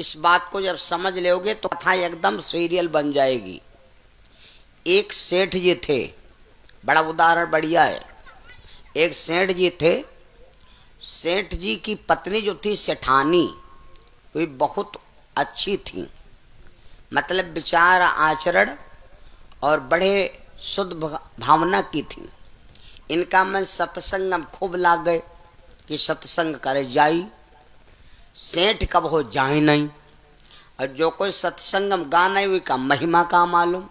इस बात को जब समझ लोगे तो कथा एकदम सीरियल बन जाएगी। एक सेठ जी थे, बड़ा उदाहरण बढ़िया है। एक सेठ जी थे। सेठ जी की पत्नी जो थी सेठानी, वे बहुत अच्छी थी, मतलब विचार आचरण और बड़े शुद्ध भावना की थी। इनका मन सत्संग में खूब लाग गए कि सत्संग करे जाई। सेठ कब हो जाए नहीं, और जो कोई सत्संग में गा नहीं हुई का महिमा का मालूम।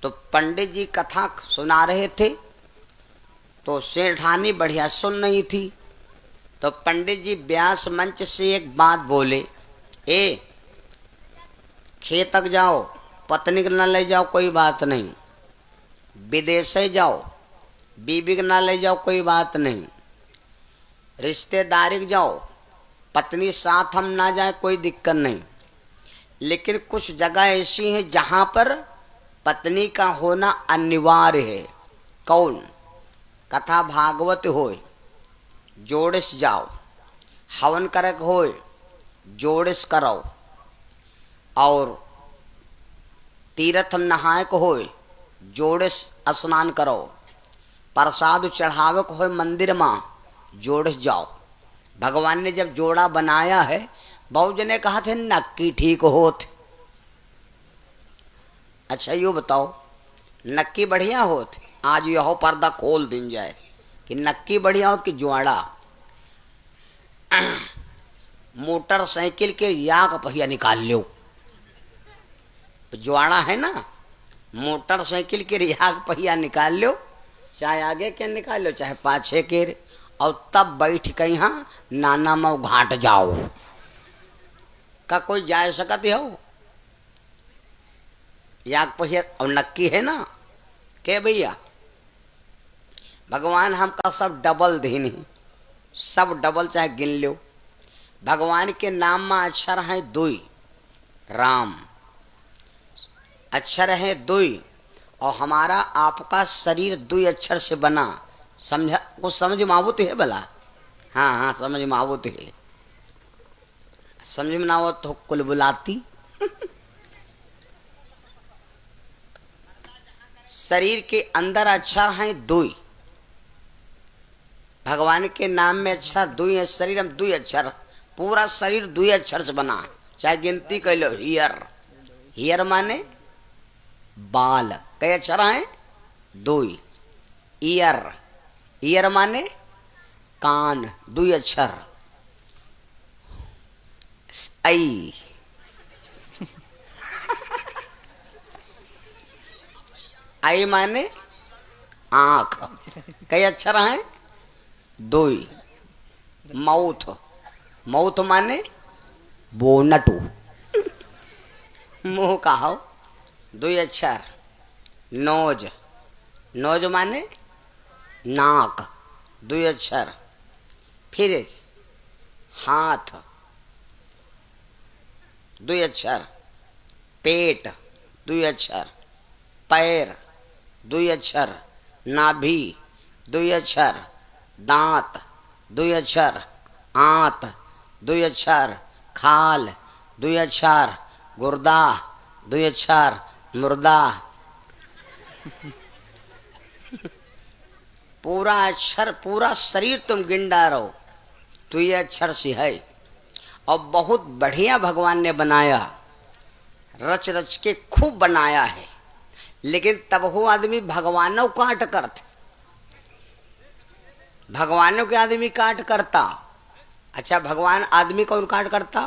तो पंडित जी कथा सुना रहे थे तो सेठानी बढ़िया सुन रही थी। तो पंडित जी व्यास मंच से एक बात बोले, ए खेत तक जाओ, पत्नी को न ले जाओ कोई बात नहीं, विदेश जाओ बीबी को न ले जाओ कोई बात नहीं, रिश्तेदारी जाओ पत्नी साथ हम ना जाए कोई दिक्कत नहीं, लेकिन कुछ जगह ऐसी है जहां पर पत्नी का होना अनिवार्य है। कौन? कथा भागवत होए जोड़िस जाओ, हवन करक होए जोड़िस करो, और तीर्थ में नहाए को होए जोड़िस स्नान करो, प्रसाद चढ़ावे को होए मंदिर में जोड़िस जाओ। भगवान ने जब जोड़ा बनाया है, बहुत जने कहा थे नक्की ठीक होत। अच्छा यो बताओ, नक्की बढ़िया होत? आज यहो पर्दा खोल दिन जाए कि नक्की बढ़िया होत कि जोड़ा। मोटरसाइकिल के या का पहिया निकाल लो, जोड़ा है ना, मोटरसाइकिल के या का पहिया निकाल लो, चाहे आगे के निकाल लो चाहे पाछे के, और तब बैठ के यहाँ नाना मऊ घाट जाओ। का कोई जा सकत हो? याग पहिया और नक्की है ना के भैया। भगवान हमका सब डबल देनी, सब डबल चाहे गिन लो। भगवान के नाम में अक्षर है दुई, राम अक्षर है दुई, और हमारा आपका शरीर दुई अक्षर से बना। समझा? कुछ समझ में आवत है भला? हाँ हाँ समझ में आवत है। समझ में ना हो तो कुल बुलाती। शरीर के अंदर अक्षर है दुई, भगवान के नाम में अक्षर दुई है, शरीर में दुई अक्षर, पूरा शरीर दुई अक्षर से बना। चाहे गिनती कर लो, हियर, हियर माने बाल, कई अक्षर हैं? दुई। ईयर, ईयर माने कान, दुई अक्षर। आई आई माने आंख, कई अक्षर हैं? दुई। माउथ, माउथ माने बोनटू, मुंह का हो, दुई अक्षर। नोज, नोज माने नाक, दुई अक्षर। फिर हाथ, दुई अक्षर। पेट, दुई अक्षर। पैर, दुई अक्षर। नाभि, दुई अक्षर। दांत, दुई अक्षर। आंत, दुई अक्षर। खाल, दुई अक्षर। गुर्दा, दुई अक्षर। मुर्दा। पूरा अक्षर, पूरा शरीर तुम गिन डालो तो ये अक्षर से है। और बहुत बढ़िया भगवान ने बनाया, रच रच के खूब बनाया है। लेकिन तब वो आदमी भगवानों काट करते, भगवानों के आदमी काट करता। अच्छा भगवान आदमी कौन काट करता?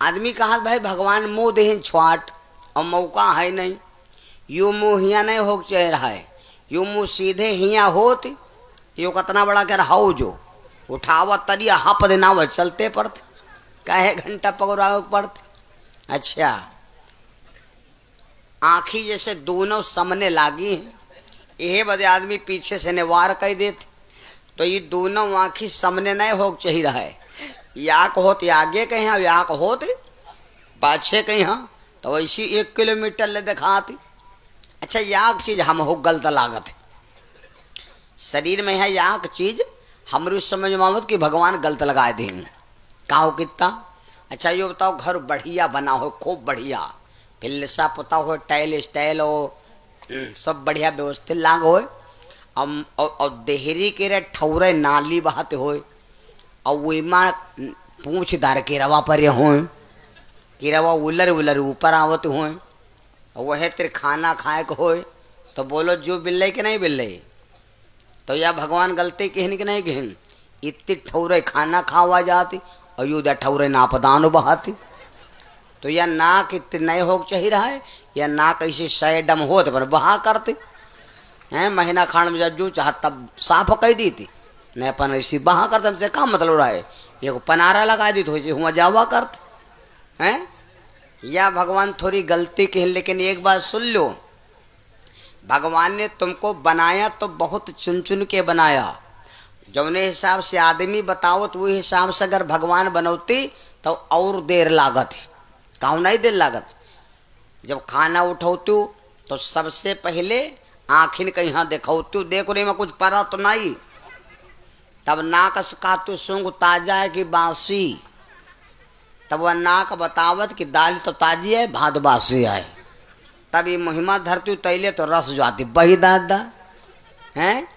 आदमी कहा भाई भगवान मुंह देहन छुआट, और मौका है नहीं, यू मुंह हिया नहीं हो चाह रहा है, यू मुंह सीधे हिया होत, यो कितना बड़ा कर हाउ जो उठावा तरिया हप देना वह चलते पड़ते, कहे घंटा पकड़ावे पड़ते। अच्छा आँखी जैसे दोनों सामने लागी हैं, यह बदे आदमी पीछे से निवार कर देते, तो ये दोनों आँखी सामने नहीं हो चाहिए रहा है। याक होते आगे कहीं, याक होते पाछे कहीं, हाँ तो वैसी 1 किलोमीटर ले दिखाती। अच्छा याक चीज हम हो गलत लागत है, शरीर में है याक चीज हमरो समझ में आवत कि भगवान गलत लगाए दें। काहो कितना? अच्छा ये बताओ, घर बढ़िया बना हो, खूब बढ़िया, फिर लिसा पोता हो, टाइल स्टाइल हो, सब बढ़िया व्यवस्थित लाग हो, और देहरी के रे ठौरे नाली बहाते हो, और वही माँ पूछ दार के रवा पर हो, कि रवा उलर उलर ऊपर आवत हो, और वह तेरे खाना खाए को हो, तो बोलो जो बिल रही कि नहीं बिल रही? तो या भगवान गलती कहन कि नहीं कहन? इतनी ठौरे खाना खावा जाती और यू ठौरे नापदान बहाती। तो या नाक इतने नए हो चाहिए रहा है, या नाक ऐसे सै डम हो तो बहा करते हैं। महीना खान में जब जो चाह तब साफ कह दी थी, नहीं अपन ऐसी बहा करते, हमसे क्या मतलब रहा है? ये पनारा लगा दी तो वैसे हुआ जावा करते हैं। या भगवान थोड़ी गलती कह, लेकिन एक बात सुन लो, भगवान ने तुमको बनाया तो बहुत चुन चुन के बनाया। जौने हिसाब से आदमी बताओ तो वही हिसाब से अगर भगवान बनौती तो और देर लागत है। कहूँ नहीं देर लागत? जब खाना उठौती तो सबसे पहले आँखिन कहीं यहाँ देखौती, देखो नहीं में कुछ पड़ा तो नहीं, तब नाक सकातु सूंग ताजा है कि बासी, तब वह नाक बतावत कि दाल तो ताजी है, भात बासी है, तब ये महिमा धरती तैले तो रस जाती बही दादा हैं।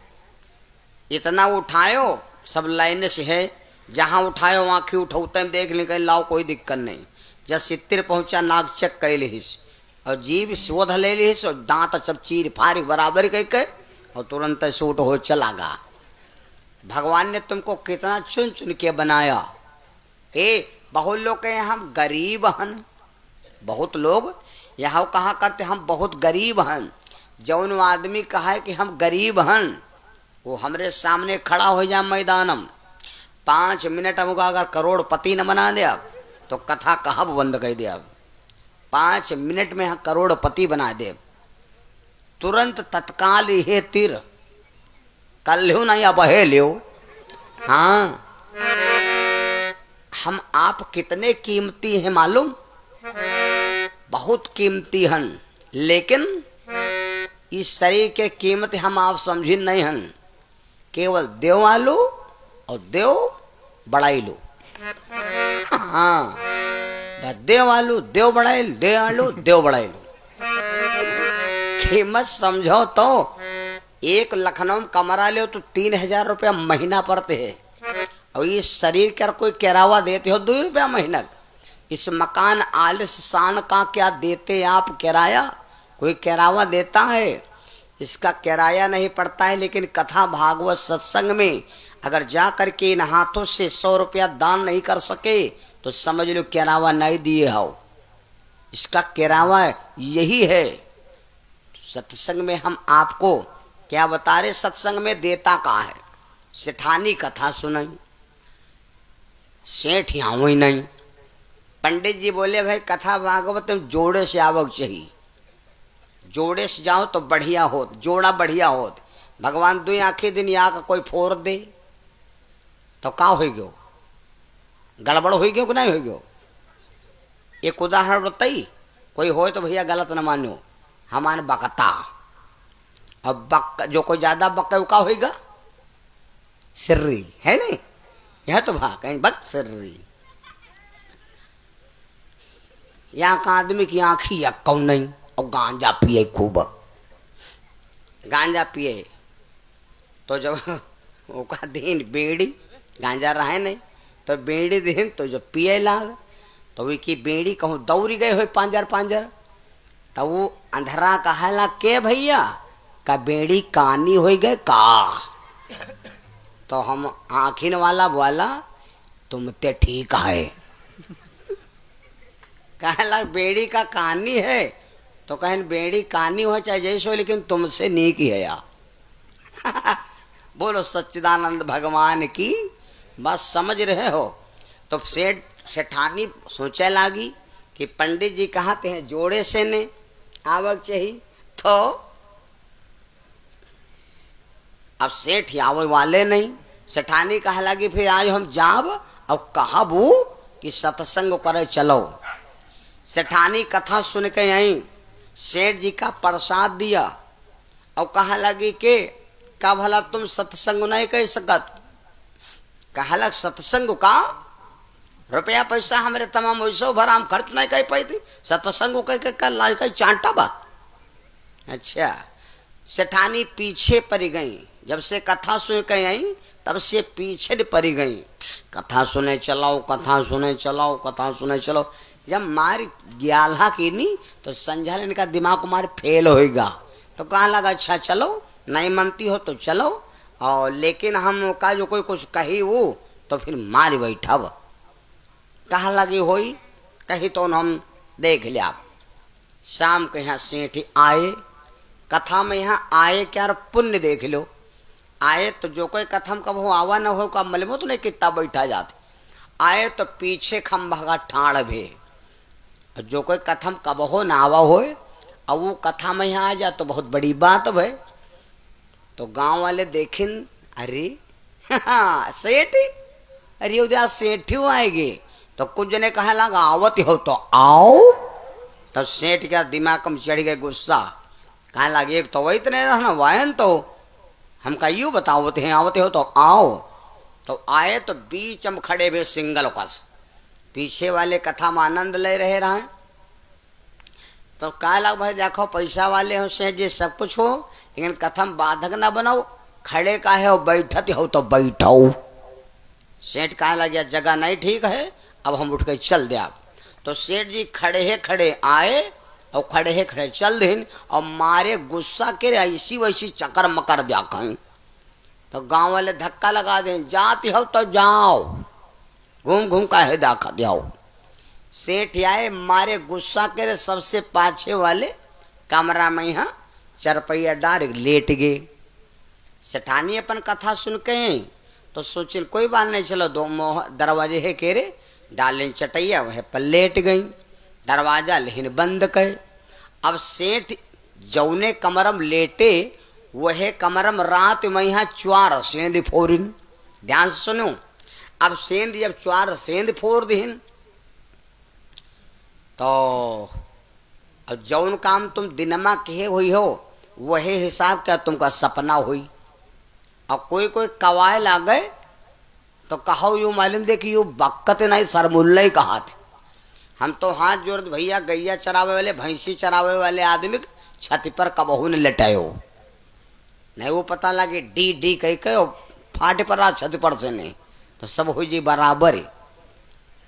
इतना उठायो सब लाइन से है, जहाँ उठायो आँखी उठौते देख ले, कहीं लाओ कोई दिक्कत नहीं। जब सित्तिर पहुँचा नाक चेक कर लिस और जीभ शोध ले लिस और दांत सब चीर फाड़ बराबर कह के और तुरंत सूट हो चला गा। भगवान ने तुमको कितना चुन चुन के बनाया। बहुत लोग कहे हम गरीब हन, बहुत लोग यहाँ कहा करते हम बहुत गरीब हन। जौन आदमी कहा है कि हम गरीब हन, वो हमरे सामने खड़ा हो जाए मैदानम, 5 मिनट हमका अगर करोड़पति न बना दे तो कथा कहाँ बंद कर दे। 5 मिनट में करोड़पति बना दे, तुरंत तत्काल ये तीर कल लो नहीं अब है लो। हाँ, हम आप कितने कीमती हैं मालूम? बहुत कीमती हन, लेकिन इस शरीर के कीमत हम आप समझी नहीं हन। केवल देव आलो और देव बड़ाई लो। हाँ, देव आलू देव बड़ाई, दे आलू देव बड़ाई लो। कीमत समझो तो एक लखनऊ में कमरा लो तो 3000 रुपया महीना पड़ते है, और ये शरीर का कोई किराया देते हो 2 रुपया महीना। इस मकान आलिशान का क्या देते आप किराया? कोई किराया देता है? इसका किराया नहीं पड़ता है। लेकिन कथा भागवत सत्संग में अगर जा करके इन हाथों से 100 रुपया दान नहीं कर सके तो समझ लो किराया नहीं दिए हो। इसका किराया यही है। सत्संग में हम आपको क्या बता रहे? सत्संग में देता का है, सेठानी कथा सुनाई, सेठ यहाँ ही नहीं। पंडित जी बोले भाई कथा भागवत में जोड़े से आवक चाहिए, जोड़े से जाओ तो बढ़िया हो, जोड़ा बढ़िया हो। भगवान 2 आंखें दिन या का कोई फोड़ दे तो का हो गयो? गड़बड़ हो गयो कि नहीं हो गयो? एक उदाहरण बताई, कोई हो तो भैया गलत न मानो, हमारे बकता। अब बक जो कोई ज्यादा बक्का का होगा सिर्री है नहीं, यह तो भा कहीं बक सिर्री। यहाँ का आदमी की आँखी या कौन नहीं, और गांजा पिए खूब, गांजा पिए तो जब ओका दिन बेड़ी गांजा रहे नहीं तो बेड़ी दिन तो जब पिए लाग तो वी की बेड़ी कहूँ दौड़ी गए हो पांजर पांजर, तो वो अंधरा कहला के भैया का बेड़ी कानी हो गए का। तो हम आँखिन वाला बोला तुम ते ठीक है। कहला बेड़ी का कहानी है तो कहें बेड़ी कहानी हो चाहे जैसे हो, लेकिन तुमसे नीक ही है यार। बोलो सच्चिदानंद भगवान की। बस समझ रहे हो? तो सेठानी सोचे लागी कि पंडित जी कहते हैं जोड़े से ने आवक चाहिए, तो अब सेठ आवे वाले नहीं। सेठानी कह लगी फिर आज हम जाब अब कहबू कि सत्संग करे चलो। सेठानी कथा सुन के आई, सेठ जी का प्रसाद दिया और कहा लगी के का भला तुम सत्संग नहीं कह सकत? कहा लग सत्संग का रुपया पैसा हमारे तमाम वैसो भर हम खर्च नहीं कर पाई थी सत्संग कह लाई कहीं चांटा बा। अच्छा सेठानी पीछे पड़ गई, जब से कथा सुन के आई तब से पीछे पड़ गई। कथा सुने चलाओ, कथा सुने चलाओ, कथा सुने चलो। जब मार ग्याल्हा की नहीं तो संझा इनका दिमाग मार फेल होएगा, तो कहा लगा अच्छा चलो, नहीं मानती हो तो चलो, और लेकिन हम का जो कोई कुछ कही वो तो फिर मार बैठा वो कहा लगी होई कही तो हम देख लिया। शाम के यहाँ सेठ आए, कथा में यहाँ आए क्या और पुण्य देख लो। आए तो जो कोई कथम कब हो आवा न हो का मलमो तो नहीं कितना बैठा जाते। आए तो पीछे खम्भा का ठाड़ भे, जो कोई कथम कब हो ना आवा हो अब वो कथा में यहाँ आ जा तो बहुत बड़ी बात है। तो गांव वाले देखिन अरे सेठ, अरे उधर सेठ आएगी। तो कुछ जने कहा लगा आवत हो तो आओ। तो सेठ क्या दिमाग में चढ़ गए गुस्सा, कहा लगे एक तो वही इतने रहना वायन तो हम का यूँ बताओते हैं आवते हो तो आओ। तो आए तो बीच में खड़े हुए सिंगल कस, पीछे वाले कथा में आनंद ले रहे रहे। तो कहा लग भाई देखो पैसा वाले हो सेठ जी सब कुछ हो, लेकिन कथम बाधक ना बनाओ, खड़े का है बैठत हो तो बैठो। सेठ कहा लग गया जगह नहीं ठीक है, अब हम उठ के चल दे आप। तो सेठ जी खड़े आए और खड़े खड़े चल दिन और मारे गुस्सा के ऐसी वैसी चक्कर मकर दिया कहीं। तो गांव वाले धक्का लगा दें जाती हो तो जाओ, घूम घूम का है दाखा जाओ। सेठ आए मारे गुस्सा के सबसे पाछे वाले कमरा में यहाँ चरपैया डार लेट गए। सेठानी अपन कथा सुन के तो सोचिन कोई बात नहीं, चलो दो दरवाजे है केरे डालें चटैया वह पर लेट गई, दरवाजा लेकिन बंद कर। अब सेठ जौने कमरम लेटे वह कमरम रात में यहाँ च्वार सेंध फोरिन। ध्यान से सुनो, अब सेंध जब च्वार सेंध फोर दीन तो अब जौन काम तुम दिनमा कहे हुई हो वही हिसाब क्या तुमका सपना हुई। और कोई कोई कवाए ला गए तो कहो यू मालूम दे कि यू बक्कत नहीं सरमुल्ला ही कहा थे। हम तो हाथ जोड़ भैया गैया चरावे वाले भैंसी चरावे वाले आदमी छत पर कबहू ने लटायो नहीं, वो पता लगे डी डी कह के फाटे पर छत पर से नहीं तो सब हो जी बराबर है।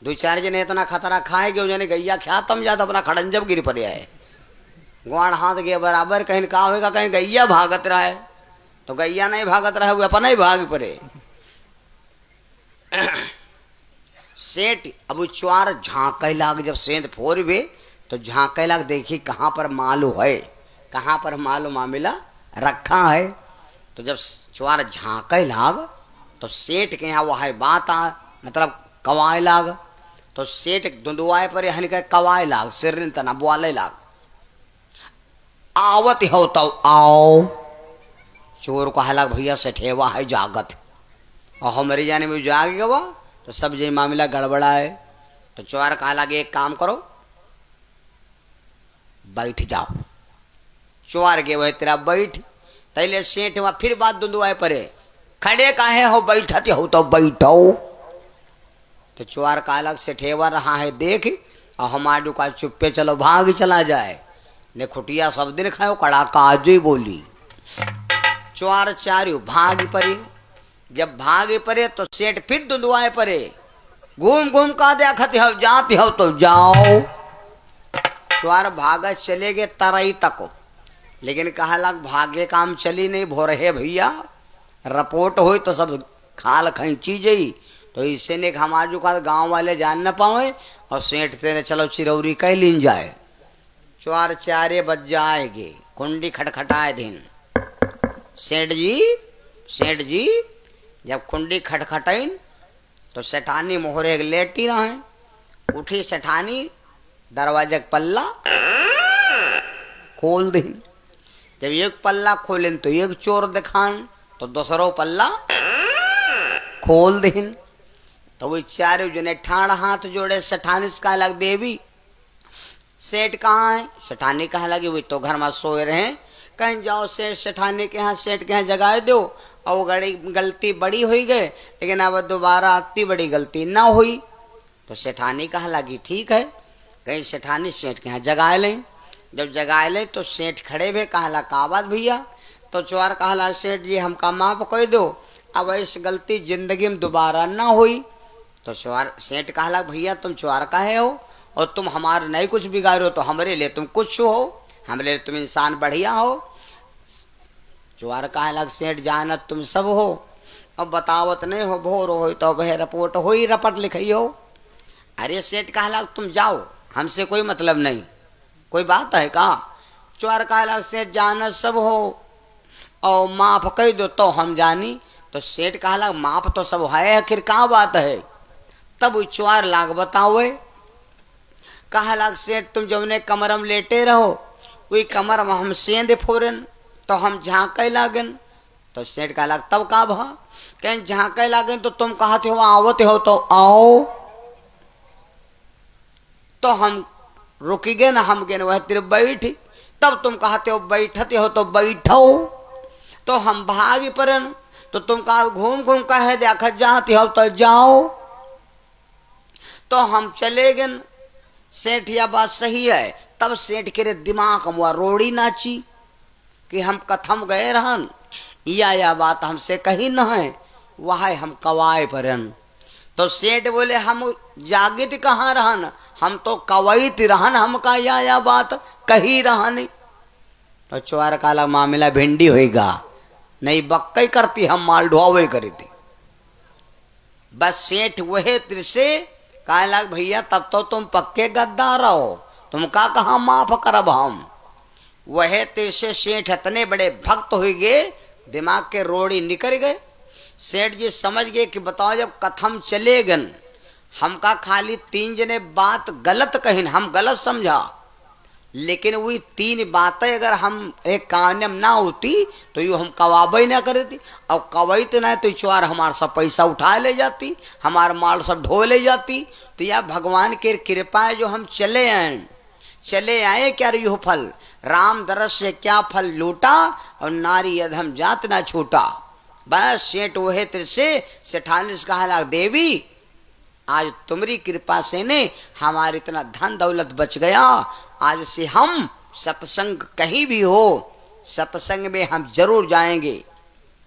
दो चार जने इतना खतरा खाएगे जने गैया खा तम जाता अपना खड़ंजब गिर पड़े है, गुआड़ हाथ गए बराबर, कहीं कहा होगा कहीं गैया भागत रहा है तो गैया नहीं भागत रहा वो अपना ही भाग पड़े। सेठ अब च्वार झांके लाग, जब सेंध फोर वे तो झांके लाग देखी कहाँ पर मालू है, कहाँ पर मालू मामला रखा है। तो जब च्वार झांके लाग तो सेठ के यहाँ वह बात आ मतलब कवाए लाग। तो सेठ दुंदुआए पर हन कह कवाए लाग सिर तना बुआले लाग, आवत हो तो आओ। चोर को हलाक भैया सेठेवा है जागत और हमारे जाने में जाग गवा तो सब ये मामला गड़बड़ा है। तो चोर कहा लगे एक काम करो बैठ जाओ। चोर के वह तेरा बैठ तैले सेठ वहां फिर बात दुंदुआए परे खड़े काहे हो बैठते हो तो बैठो। तो चोर का अलग सेठेवा रहा है देख और हमारे का चुप्पे चलो भाग चला जाए ने खुटिया सब दिन खाओ कड़ा काजू ही बोली। चोर चारू भाग परे, जब भागे परे तो सेठ फिर दुंदुआए परे घूम घूम का देखते हो जाते हो तो जाओ। चोर भाग चले गए तरई तक, लेकिन कहा लग भागे काम चली नहीं भो रहे भैया रपोट हो तो सब खाल खींची जई। तो इससे ने हमारे का गांव वाले जान न पाए और सेठ तेरे चलो चिरौरी कह लीन जाए। चोर चारे बज जाएगे, कुंडी खटखटाए दिन। सेठ जी जब कुंडी खटखटाइन तो सेठानी मोहरे लेटी रहे, उठी सेठानी दरवाजे पल्ला खोल दी। जब एक पल्ला खोलेन तो एक चोर दिखान तो दूसरो पल्ला खोल दीन। तो वो चारों जने ठाण हाथ जोड़े सेठानी का लग देवी सेठ कहाँ है। सेठानी कहा लगी वो तो घर में सोए रहे, कहीं जाओ सेठ सेठानी के यहाँ सेठ के यहाँ जगाए दो। और वो गलती बड़ी हुई गए लेकिन अब दोबारा इतनी बड़ी गलती ना हुई। तो सेठानी कहा लगी ठीक है, कहीं सेठानी सेठ के यहाँ जगाए लें। जब जगाए ले तो सेठ खड़े भे, कहला का बात भैया? तो चुहार कहला सेठ जी हमका माफ कर दो, अब ऐसी गलती जिंदगी में दोबारा ना हुई। तो चुहार सेठ कहला भैया तुम चुहार काहे हो और तुम हमारे नहीं कुछ बिगाड़ो, तो हमारे लिए तुम कुछ हो, हमारे लिए तुम इंसान बढ़िया हो। चुहार कहला सेठ जानत तुम सब हो, अब बतावत नहीं हो, भोर हो तो वह रपोट हो ही रपट लिखी हो। अरे सेठ कहला तुम जाओ, हमसे कोई मतलब नहीं, कोई बात है का? चुहार कहला सेठ जानत सब हो और माफ कह दो तो हम जानी। तो सेठ कहला माफ तो सब है, आखिर का बात है? तब चुहार लाग बताओ। कहला सेठ तुम जौने कमर में लेटे रहो वही कमर में हम सेंध फोरन तो हम झांके लागन। तो सेठ कहला तब का भा? कहीं झांके लागन तो तुम कहते हो आवते हो तो आओ, तो हम रुक गए ना, हम गए वह तेरे बैठ, तब तुम कहते हो बैठते हो तो बैठो, तो हम भाग परन, तो तुम कहा घूम घूम कहे देखा जाते हो तो जाओ, तो हम चले गए। सेठ यह बात सही है। तब सेठ के दिमाग में रोड़ी नाची कि हम कथम गए रहन, या बात हमसे कही न है, वह हम कवाए परन। तो सेठ बोले हम जागित कहाँ रहन, हम तो कवैत रहन, हमका या बात कही रहन। तो चुहार काला मामला भिंडी होएगा, नहीं बक्कई करती, हम माल ढुआवे करी थी। बस सेठ वह तिर से कहे लग भैया तब तो तुम पक्के गद्दार हो, तुम का कहा माफ करब हम। वह तिर से सेठ इतने बड़े भक्त हो गए, दिमाग के रोड़ी निकल गए। सेठ जी समझ गए कि बताओ जब कथम चले गन, हमका खाली 3 जने बात गलत कहिन, हम गलत समझा, लेकिन वही 3 बातें अगर हम एक कानम ना होती तो यू हम कवाबई ना करे थी। अब कवई तो ना तो चुहार हमारा सब पैसा उठा ले जाती, हमारा माल सब ढो ले जाती। तो यह भगवान की कृपा है जो हम चले आए क्या यू फल, राम दरस से क्या फल लूटा और नारी अधम जात ना छूटा। बस सेठ वह तिर से सेठानी से कहा देवी आज तुम्हारी कृपा से ने हमारे इतना धन दौलत बच गया, आज से हम सत्संग कहीं भी हो सत्संग में हम जरूर जाएंगे।